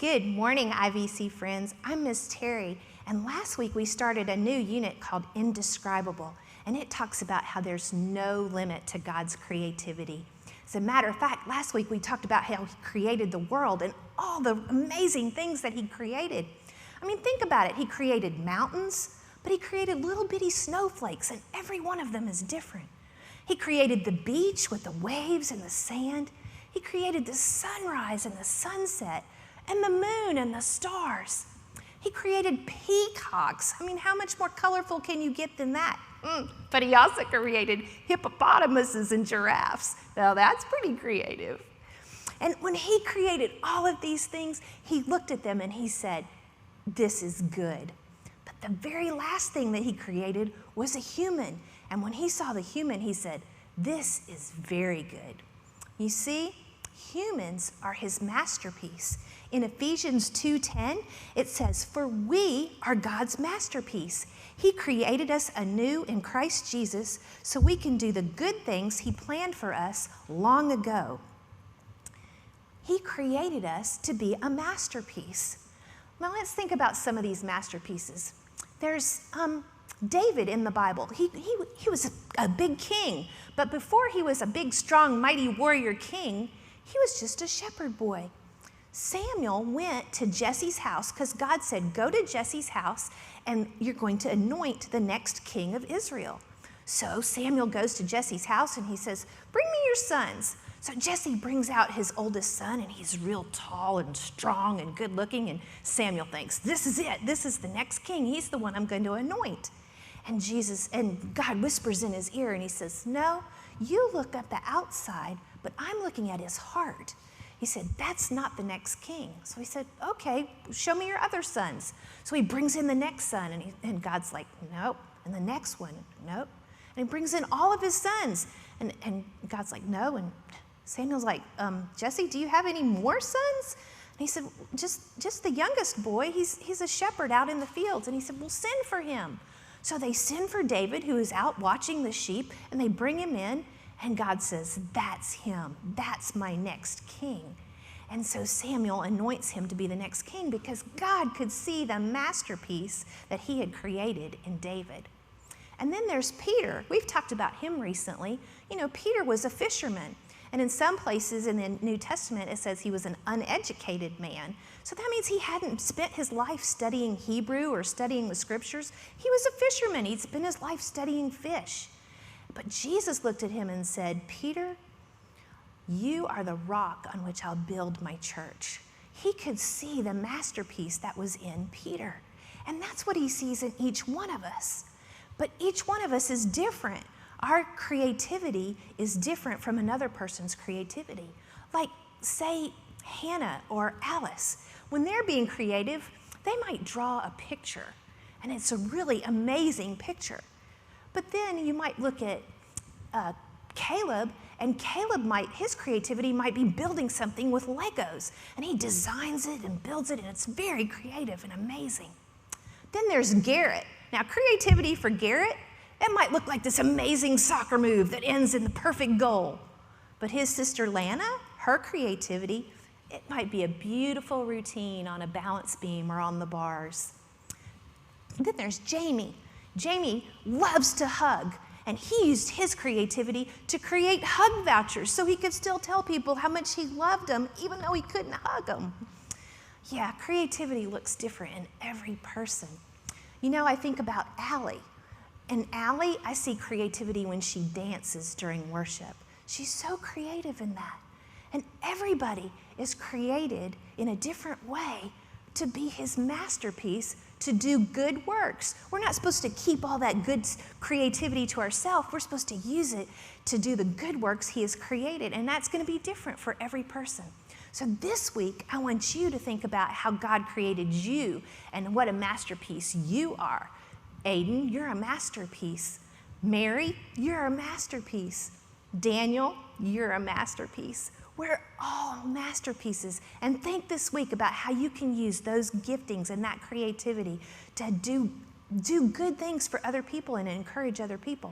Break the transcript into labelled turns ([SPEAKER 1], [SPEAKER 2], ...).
[SPEAKER 1] Good morning, IVC friends. I'm Miss Teri, and last week we started a new unit called Indescribable, and it talks about how there's no limit to God's creativity. As a matter of fact, last week we talked about how He created the world and all the amazing things that He created. I mean, think about it. He created mountains, but He created little bitty snowflakes, and every one of them is different. He created the beach with the waves and the sand. He created the sunrise and the sunset, and the moon and the stars. He created peacocks. I mean, how much more colorful can you get than that? But He also created hippopotamuses and giraffes. Now that's pretty creative. And when He created all of these things, He looked at them and He said, "This is good." But the very last thing that He created was a human. And when He saw the human, He said, "This is very good." You see, humans are His masterpiece. In Ephesians 2:10, it says, "For we are God's masterpiece. He created us anew in Christ Jesus so we can do the good things He planned for us long ago." He created us to be a masterpiece. Now let's think about some of these masterpieces. There's David in the Bible. He was a big king, but before he was a big, strong, mighty warrior king, he was just a shepherd boy. Samuel went to Jesse's house because God said, "Go to Jesse's house and you're going to anoint the next king of Israel." So Samuel goes to Jesse's house and he says, "Bring me your sons." So Jesse brings out his oldest son, and he's real tall and strong and good looking, and Samuel thinks, "This is it. This is the next king. He's the one I'm going to anoint." And God whispers in his ear and He says, "No, you look at the outside, but I'm looking at his heart." He said, "That's not the next king." So he said, "Okay, show me your other sons." So he brings in the next son, and God's like, "Nope." And the next one, "Nope." And he brings in all of his sons, and God's like, "No." And Samuel's like, "Jesse, do you have any more sons?" And he said, just the youngest boy. He's a shepherd out in the fields." And he said, "Well, send for him." So they send for David, who is out watching the sheep, and they bring him in. And God says, "That's him. That's my next king." And so Samuel anoints him to be the next king because God could see the masterpiece that He had created in David. And then there's Peter. We've talked about him recently. You know, Peter was a fisherman. And in some places in the New Testament, it says he was an uneducated man. So that means he hadn't spent his life studying Hebrew or studying the scriptures. He was a fisherman. He'd spent his life studying fish. But Jesus looked at him and said, "Peter, you are the rock on which I'll build my church." He could see the masterpiece that was in Peter. And that's what He sees in each one of us. But each one of us is different. Our creativity is different from another person's creativity. Like, say, Hannah or Alice. When they're being creative, they might draw a picture, and it's a really amazing picture. But then you might look at Caleb, and his creativity might be building something with Legos, and he designs it and builds it, and it's very creative and amazing. Then there's Garrett. Now, creativity for Garrett, it might look like this amazing soccer move that ends in the perfect goal. But his sister Lana, her creativity, it might be a beautiful routine on a balance beam or on the bars. Then there's Jamie. Jamie loves to hug, and he used his creativity to create hug vouchers so he could still tell people how much he loved them even though he couldn't hug them. Yeah, creativity looks different in every person. You know, I think about Allie. In Allie, I see creativity when she dances during worship. She's so creative in that. And everybody is created in a different way to be His masterpiece, to do good works. We're not supposed to keep all that good creativity to ourselves. We're supposed to use it to do the good works He has created, and that's going to be different for every person. So this week, I want you to think about how God created you and what a masterpiece you are. Aiden, you're a masterpiece. Mary, you're a masterpiece. Daniel, you're a masterpiece. We're all masterpieces. And think this week about how you can use those giftings and that creativity to do good things for other people and encourage other people.